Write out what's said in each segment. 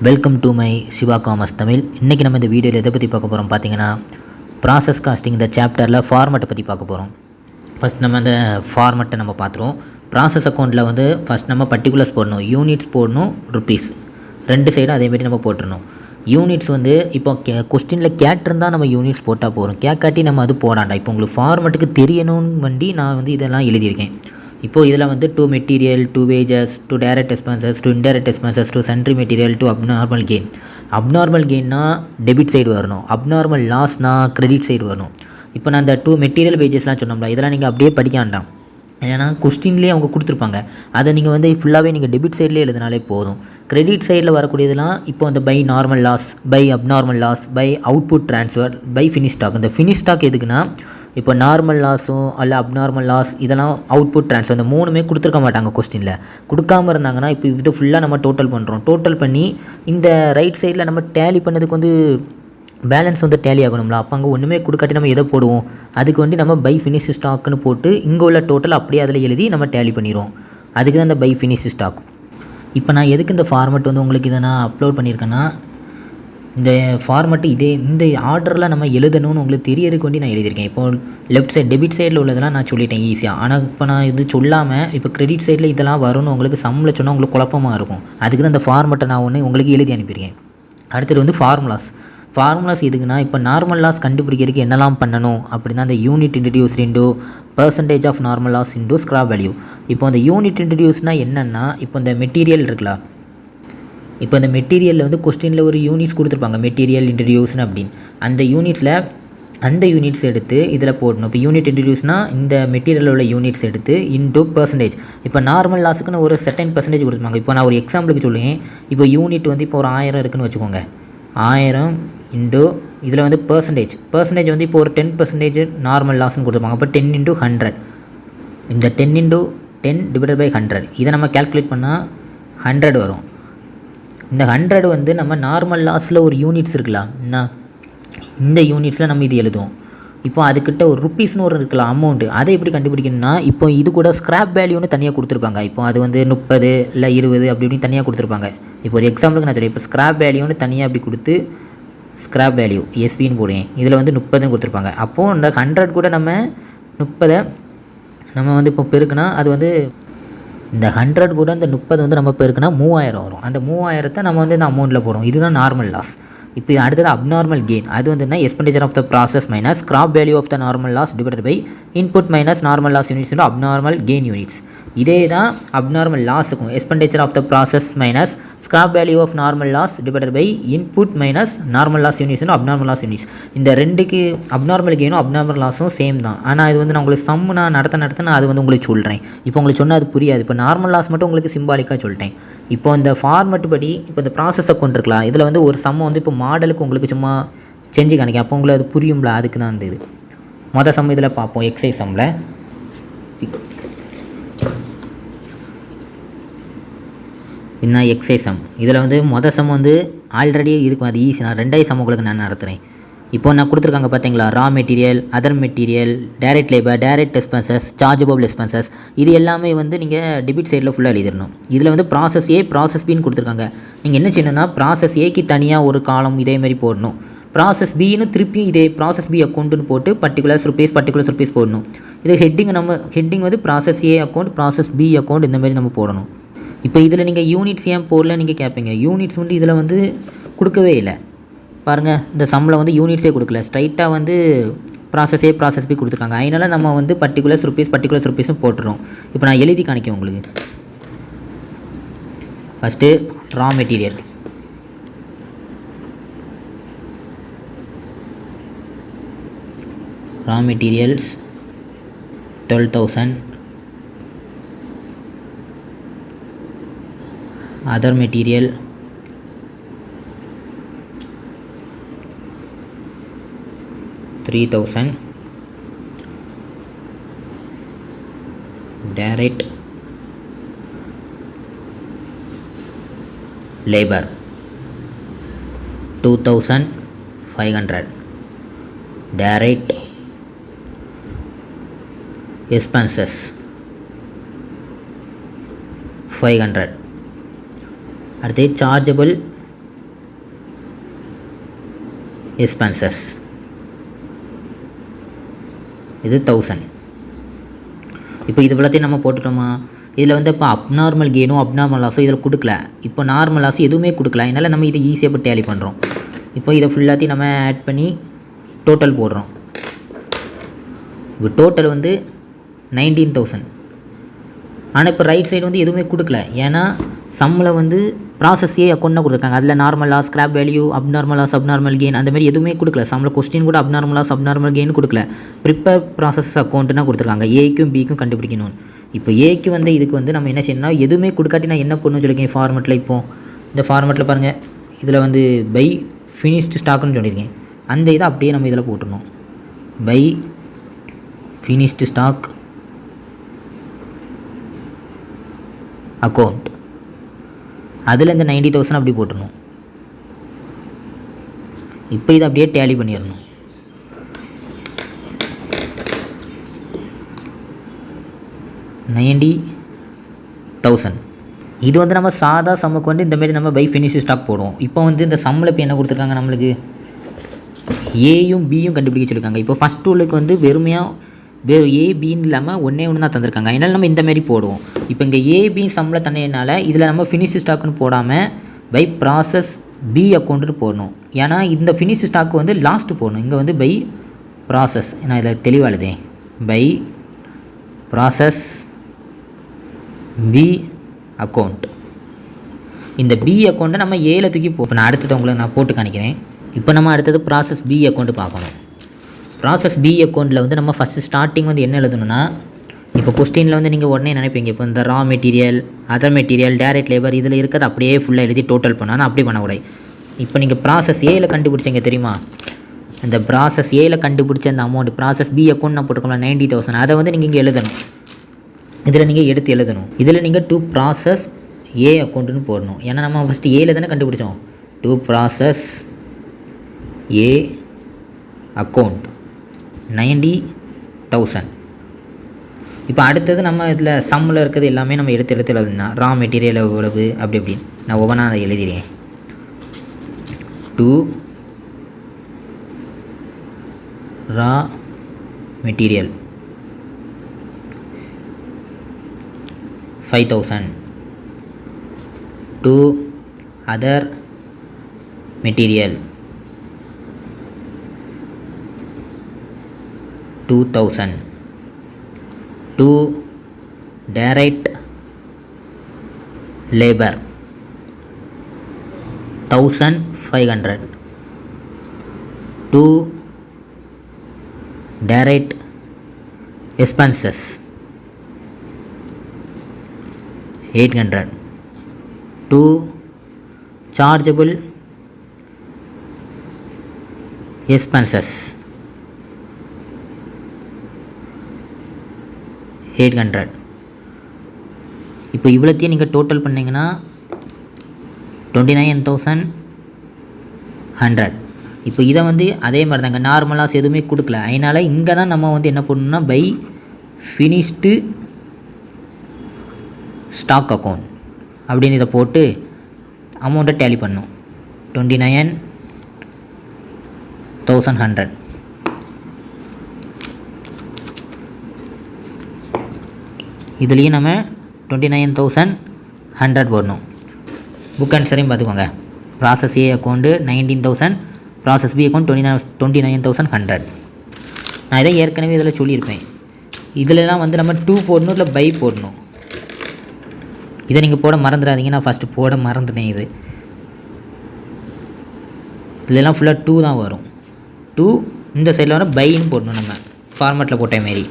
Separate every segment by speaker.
Speaker 1: Welcome to my Siva commerce Tamil. இன்றைக்கி நம்ம இந்த வீடியோவில் எதை பற்றி பார்க்க போகிறோம் பார்த்தீங்கன்னா, ப்ராசஸ் காஸ்டிங் இந்த சாப்டரில் ஃபார்மெட்டை பற்றி பார்க்க போகிறோம். ஃபஸ்ட் நம்ம அந்த ஃபார்மெட்டை நம்ம பார்த்துருவோம். ப்ராசஸ் அக்கௌண்ட்டில் வந்து ஃபஸ்ட் நம்ம பர்டிகுலர்ஸ் போடணும், யூனிட்ஸ் போடணும், ருப்பீஸ் ரெண்டு சைடும் அதேமாரி நம்ம போட்டுருணும். யூனிட்ஸ் வந்து இப்போ கொஸ்டினில் கேட்டிருந்தால் நம்ம யூனிட்ஸ் போட்டால் போகிறோம், கேட்காட்டி நம்ம அது போடாண்டா. இப்போ உங்களுக்கு ஃபார்மெட்டுக்கு தெரியணும்னு வண்டி நான் வந்து இதெல்லாம் எழுதியிருக்கேன். இப்போது இதில் வந்து to material, to wages, to direct expenses, to indirect expenses, to sundry material, to abnormal gain. Abnormal கெயின்னா டெபிட் சைடு வரணும், அப்நார்மல் லாஸ்னா கிரெடிட் சைடு வரணும். இப்போ நான் இந்த டூ மெட்டீரியல் வேஜஸ்லாம் சொன்னோம்ல, இதெல்லாம் நீங்கள் அப்படியே படிக்க வேண்டாம். ஏன்னா கொஸ்டின்லேயே அவங்க கொடுத்துருப்பாங்க, அதை நீங்கள் வந்து ஃபுல்லாகவே நீங்கள் டெபிட் சைட்லேயே எழுதினாலே போதும். கிரெடிட் சைடில் வரக்கூடியதெல்லாம் இப்போ அந்த by normal loss, by abnormal loss, by output transfer, by finish stock. இந்த ஃபினிஷ் ஸ்டாக் எதுக்குன்னா, இப்போ நார்மல் லாஸும் அல்ல அப்நார்மல் லாஸ் இதெல்லாம் அவுட்புட் ட்ரான்ஸ்ஃபர், இந்த மூணுமே கொடுத்துருக்க மாட்டாங்க கொஸ்டினில். கொடுக்காமல் இருந்தாங்கன்னா இப்போ இது ஃபுல்லாக நம்ம டோட்டல் பண்ணுறோம். டோட்டல் பண்ணி இந்த ரைட் சைடில் நம்ம டேலி பண்ணதுக்கு வந்து பேலன்ஸ் வந்து டேலி ஆகணும்ல. அப்போ அங்கே ஒன்றுமே கொடுக்காட்டி நம்ம எதை போடுவோம், அதுக்கு வந்து நம்ம பை ஃபினிஷ் ஸ்டாக்குன்னு போட்டு இங்கே உள்ள டோட்டல் அப்படியே அதில் எழுதி நம்ம டேலி பண்ணிடுவோம். அதுக்கு தான் இந்த பை ஃபினிஷ் ஸ்டாக். இப்போ நான் எதுக்கு இந்த ஃபார்மெட் வந்து உங்களுக்கு இதை நான் அப்லோட் பண்ணியிருக்கேன்னா, இந்த ஃபார்மெட்டு இந்த ஆர்டரில் நம்ம எழுதணும்னு உங்களுக்கு தெரியறதுக்கு வேண்டி நான் எழுதியிருக்கேன். இப்போ லெஃப்ட் சைடு டெபிட் சைடில் உள்ளதெல்லாம் நான் சொல்லிட்டேன் ஈஸியாக. ஆனால் இப்போ நான் இது சொல்லாமல் இப்போ கிரெடிட் சைடில் இதெல்லாம் வரும்னு உங்களுக்கு சம்மில் சொன்னால் உங்களுக்கு குழப்பமாக இருக்கும். அதுக்கு தான் இந்த ஃபார்மெட்டை நான் ஒன்று உங்களுக்கு எழுதி அனுப்பியிருக்கேன். அடுத்தது வந்து ஃபார்முலாஸ் எதுக்குன்னா, இப்போ நார்மல் லாஸ் கண்டுபிடிக்கிறதுக்கு என்னெல்லாம் பண்ணணும் அப்படின்னா, அந்த unit introduce into percentage of normal loss into scrap value. இப்போ அந்த யூனிட் இன்ட்ரடியூஸ்னால் என்னென்னா, இப்போ இந்த மெட்டீரியல் இருக்குல்ல, இப்போ இந்த மெட்டீரியலில் வந்து கொஸ்டினில் ஒரு யூனிட்ஸ் கொடுத்துருப்பாங்க, மெட்டீரியல் இன்ட்ரடியூஸ்னு அப்படின்னு. அந்த யூனிட்ஸ் எடுத்து இதில் போடணும். இப்போ யூனிட் இன்ட்ரடியூஸ்னால் இந்த மெட்டீரியலில் உள்ள யூனிட்ஸ் எடுத்து இன்டூ பர்சன்டேஜ். இப்போ நார்மல் லாஸுக்குன்னு ஒரு செர்டைன் பர்சன்டேஜ் கொடுத்துருப்பாங்க. இப்போ நான் ஒரு எக்ஸாம்பிளுக்கு சொல்லுவேன். இப்போ யூனிட் வந்து இப்போ ஒரு 1000 இருக்குதுன்னு வச்சுக்கோங்க. 1000 இன்டூ இதில் வந்து பர்சன்டேஜ் வந்து இப்போ ஒரு 10% நார்மல் லாஸ்ன்னு கொடுத்துருப்பாங்க. அப்போ 10 × 100. இந்த 10 × 10 டிவைடட் பை 100 இதை நம்ம கேல்குலேட் பண்ணால் 100 வரும். இந்த 100 வந்து நம்ம நார்மல் லாஸில் ஒரு யூனிட்ஸ் இருக்கலாம், இந்த யூனிட்ஸில் நம்ம இது எழுதுவோம். இப்போ அதுக்கிட்ட ஒரு ருப்பீஸ்னு ஒரு இருக்கலாம் அமௌண்ட்டு, அதை எப்படி கண்டுபிடிக்கணும்னா, இப்போ இது கூட ஸ்கிராப் வேல்யூன்னு தனியாக கொடுத்துருப்பாங்க. இப்போ அது வந்து 30 இல்லை 20 அப்படி இப்படின்னு தனியாக கொடுத்துருப்பாங்க. இப்போ ஒரு எக்ஸாம்பிளுக்கு நான் சொல்லுவேன். இப்போ ஸ்கிராப் வேல்யூன்னு தனியாக அப்படி கொடுத்து ஸ்கிராப் வேல்யூ எஸ்பின்னு போடுவேன். இதில் வந்து 30ன்னு கொடுத்துருப்பாங்க. அப்போது இந்த 100 கூட நம்ம 30 நம்ம வந்து இப்போ பெருக்குனா, அது வந்து இந்த 100 கூட இந்த 30 வந்து நம்ம பெருக்குனா 3000 வரும். அந்த 3000 நம்ம வந்து இந்த அமௌண்ட்டில் போடுவோம். இதுதான் நார்மல் லாஸ். இப்போ அடுத்தது அப்நார்மல் கெயின். அது வந்து expenditure of the process minus scrap value of the normal loss divided by input minus normal loss units into abnormal gain units. இதே தான் அப்நார்மல் லாஸுக்கும் expenditure of the process minus scrap value of normal loss divided by input minus normal loss units into abnormal loss units. இந்த ரெண்டுக்கு abnormal கெயினும் abnormal லாஸும் same தான். ஆனால் இது வந்து நான் உங்களுக்கு சம்மு நான் நடத்த நான் அது வந்து உங்களுக்கு சொல்கிறேன். இப்போ உங்களுக்கு சொன்னால் அது புரியாது. இப்போ நார்மல் லாஸ் மட்டும் உங்களுக்கு சிம்பாலிக்காக சொல்லிட்டேன். இப்போ இந்த ஃபார்மெட் படி இப்போ இந்த ப்ராசஸ் அக்கௌண்ட் இருக்கலாம், இதில் வந்து ஒரு சம்மு வந்து இப்போ மாடலுக்கு உங்களுக்கு சும்மா செஞ்சு காணிக்கும். அப்போ உங்களுக்கு அது புரியும்ல, அதுக்கு தான் அந்த இது மொதல் சம் இதில் பார்ப்போம். எக்ஸைஸ் சம்மில் இன்னும் எக்ஸைஸ் சம் இதில் வந்து மொதல் சம் வந்து ஆல்ரெடி இருக்கும், அது ஈஸி. நான் 2வது சம் உங்களுக்கு நான் நடத்துகிறேன். இப்போ நான் கொடுத்துருக்காங்க பார்த்தீங்களா, raw material, other material, direct labour, direct expenses, chargeable expenses, இது எல்லாமே வந்து நீங்கள் டெபிட் சைடில் ஃபுல்லாக எழுதிடணும். இதில் வந்து ப்ராசஸ் ஏ, ப்ராசஸ் பின்னு கொடுத்துருக்காங்க. நீங்கள் என்ன செய்யணும்னா, ப்ராசஸ் ஏக்கு தனியாக ஒரு காலம் இதேமாரி போடணும். ப்ராசஸ் பின்னு திருப்பியும் இதே ப்ராசஸ் பி அக்கௌண்ட்டுன்னு போட்டு பர்டிகுலர்ஸ் ருப்பீஸ் போடணும். இது ஹெட்டிங் வந்து ப்ராசஸ் ஏ அக்கௌண்ட், ப்ராசஸ் பி அக்கௌண்ட் இந்தமாரி நம்ம போடணும். இப்போ இதில் நீங்கள் யூனிட்ஸ் ஏன் போடல நீங்கள் கேட்பீங்க. யூனிட்ஸ் வந்து இதில் வந்து கொடுக்கவே இல்லை பாருங்கள். இந்த சம்மில் வந்து யூனிட்ஸே கொடுக்கல, ஸ்ட்ரைட்டாக வந்து ப்ராசஸ் ஏ ப்ராசஸ் பி கொடுத்துருக்காங்க. அதனால் நம்ம வந்து பர்டிகுலர்ஸ் ருப்பீஸும் போட்டுரும். இப்போ நான் எழுதி காணிக்கேன் உங்களுக்கு. First raw material, raw materials 12,000, other material 3,000, direct labor 2,500, direct expenses 500. அடுத்து சார்ஜபிள் எக்ஸ்பென்சஸ். இது 1000. இப்போ இது எல்லாத்தையும் நம்ம போட்டுட்டோமா? இதில் வந்து இப்போ அப்நார்மல் கெயினோ அப்நார்மல் லாஸோ இதில் கொடுக்கல. இப்போ நார்மல் லாஸ் எதுவுமே கொடுக்கல. அதனால் நம்ம இதை ஈஸியாக இப்போ டேலி பண்ணுறோம். இப்போ இதை ஃபுல்லாத்தையும் நம்ம ஆட் பண்ணி டோட்டல் போடுறோம். இப்போ டோட்டல் வந்து 19,000. ஆனால் இப்போ ரைட் சைடு வந்து எதுவுமே கொடுக்கல. ஏன்னா சம்மில் வந்து ப்ராசஸ் ஏ அக்கௌண்ட்டாக கொடுத்துருக்காங்க. அதில் normal loss, scrap value, abnormal loss, abnormal gain அந்த மாதிரி எதுவுமே கொடுக்கல. சம்மில் கொஸ்டின் கூட அப்நார்மல் லாஸ், அப்நார்மல் கெயின் கொடுக்கல. ப்ரிப்பேர் ப்ராசஸ் அக்கௌண்ட்டுனா கொடுத்துருக்காங்க. ஏக்கும் பிக்கும் கண்டுபிடிக்கணும். இப்போ ஏக்கு வந்து இதுக்கு வந்து நம்ம என்ன செய்யணும்னா எதுவுமே கொடுக்காட்டி நான் என்ன பண்ணணும்னு சொல்லியிருக்கேன் ஃபார்மெட்டில். இப்போது இந்த ஃபார்மெட்டில் பாருங்கள், இதில் வந்து பை ஃபினிஷ்டு ஸ்டாக்குன்னு சொல்லியிருக்கேன். அந்த இதை அப்படியே நம்ம இதில் போட்டுடணும். பை ஃபினிஷ்டு ஸ்டாக் அக்கௌண்ட், அதில் இந்த 90,000 அப்படி போட்டுடணும். இப்போ இதை அப்படியே டேலி பண்ணிடணும். $90,000. இது வந்து நம்ம சாதா சம்முக்கு வந்து இந்தமாரி நம்ம பை ஃபினிஷ் ஸ்டாக் போடுவோம். இப்போ வந்து இந்த சம்மில் இப்போ என்ன கொடுத்துருக்காங்க, நம்மளுக்கு ஏயும் பியும் கண்டுபிடிக்க சொல்லியிருக்காங்க. இப்போ ஃபஸ்ட் டூலுக்கு வந்து வெறும் ஏ பின்னு இல்லாமல் ஒன்றே ஒன்று தான் தந்திருக்காங்க. அதனால் நம்ம இந்தமாரி போடுவோம். இப்போ இங்கே ஏபி சம்மில் தந்ததுனால இதில் நம்ம ஃபினிஷ் ஸ்டாக்குன்னு போடாமல் பை ப்ராசஸ் பி அக்கௌண்ட்டுன்னு போடணும். ஏன்னா இந்த ஃபினிஷ் ஸ்டாக்கு வந்து லாஸ்ட்டு போடணும். இங்கே வந்து பை ப்ராசஸ், நான் இதில் தெளிவாக எழுதேன். By process P account. இந்த பி அக்கௌண்ட்டை நம்ம ஏல தூக்கி இப்போ நான் அடுத்தது உங்களுக்கு நான் போட்டு காணிக்கிறேன். இப்போ நம்ம அடுத்தது ப்ராசஸ் பி அக்கௌண்ட்டு பார்க்கணும். ப்ராசஸ் பி அக்கௌண்ட்டில் வந்து நம்ம ஃபஸ்ட்டு ஸ்டார்டிங் வந்து என்ன எழுதணும்னா, இப்போ கொஸ்டினில் வந்து நீங்கள் உடனே நினைப்பீங்க, இப்போ இந்த raw material, other material, direct labour இதில் இருக்கிறது அப்படியே ஃபுல்லாக எழுதி டோட்டல் பண்ணால் அப்படி பண்ணக்கூடாது. இப்போ நீங்கள் ப்ராசஸ் ஏல கண்டுபிடிச்சிங்க தெரியுமா, இந்த ப்ராசஸ் ஏல கண்டுபிடிச்ச அந்த அமௌண்ட் ப்ராசஸ் பி அக்கௌண்ட் நான் போட்டுக்கலாம் 90,000. அதை வந்து நீங்கள் இங்கே எழுதணும். இதில் நீங்கள் எடுத்து எழுதணும். இதில் நீங்கள் டு ப்ராசஸ் ஏ அக்கௌண்ட்டுன்னு போடணும். ஏன்னா நம்ம ஃபஸ்ட்டு ஏல தானே கண்டுபிடிச்சோம். To process A account 90,000. இப்போ அடுத்தது நம்ம இதில் சம்மில் இருக்கிறது எல்லாமே நம்ம எடுத்து எழுதுனா ரா மெட்டீரியல் எவ்வளவு அப்படி இப்படின்னு நான் ஒவ்வொன்றா அதை எழுதிடுறேன். To raw material 5,000. To other material 2,000. to direct labor 1,500. to direct expenses 800. to chargeable expenses 800. இப்போ இவ்வளோத்தையும் நீங்கள் டோட்டல் பண்ணிங்கன்னா 29,100. இப்போ இதை வந்து அதே மாதிரி தாங்க நார்மலாக எதுவுமே கொடுக்கல. அதனால் இங்கே தான் நம்ம வந்து என்ன பண்ணணும்னா பை ஃபினிஷ்டு ஸ்டாக் அக்கௌண்ட் அப்படின்னு இதை போட்டு அமௌண்ட்டை டேலி பண்ணணும். 29,100. இதுலேயும் நம்ம 29,100 போடணும். புக் ஆன்சரையும் பார்த்துக்கோங்க. ப்ராசஸ் ஏ அக்கௌண்ட்டு 19,000, ப்ராசஸ் பி அக்கௌண்ட் 29,100. நான் இதை ஏற்கனவே இதில் சொல்லியிருப்பேன். இதிலலாம் வந்து நம்ம 2 போடணும், இல்லை பை போடணும். இதை நீங்கள் போட மறந்துடாதீங்க. நான் ஃபஸ்ட்டு போட மறந்துட்டேன். இதெல்லாம் ஃபுல்லாக 2 தான் வரும். 2 இந்த சைடில் வர பைன்னு போடணும். நம்ம ஃபார்மேட்டில் போட்ட மாரி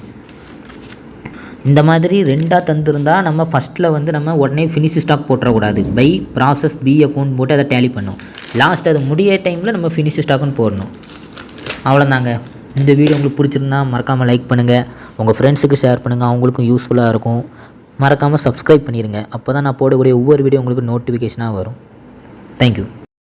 Speaker 1: இந்த மாதிரி 2ஆக தந்துருந்தால் நம்ம ஃபஸ்ட்டில் வந்து நம்ம உடனே ஃபினிஷ் ஸ்டாக் போட்டுறக்கூடாது. பை ப்ராசஸ் பி அக்கௌண்ட் போட்டு அதை டேலி பண்ணணும். லாஸ்ட் அது முடிய டைமில் நம்ம ஃபினிஷ் ஸ்டாக்குன்னு போடணும். அவ்வளோதாங்க. இந்த வீடியோ உங்களுக்கு பிடிச்சிருந்தா மறக்காமல் லைக் பண்ணுங்கள், உங்கள் ஃப்ரெண்ட்ஸுக்கு ஷேர் பண்ணுங்கள், அவங்களுக்கும் யூஸ்ஃபுல்லாக இருக்கும். மறக்காமல் சப்ஸ்கிரைப் பண்ணிடுங்க. அப்போ தான் நான் போடக்கூடிய ஒவ்வொரு வீடியோ உங்களுக்கு நோட்டிஃபிகேஷனாக வரும். தேங்க்யூ.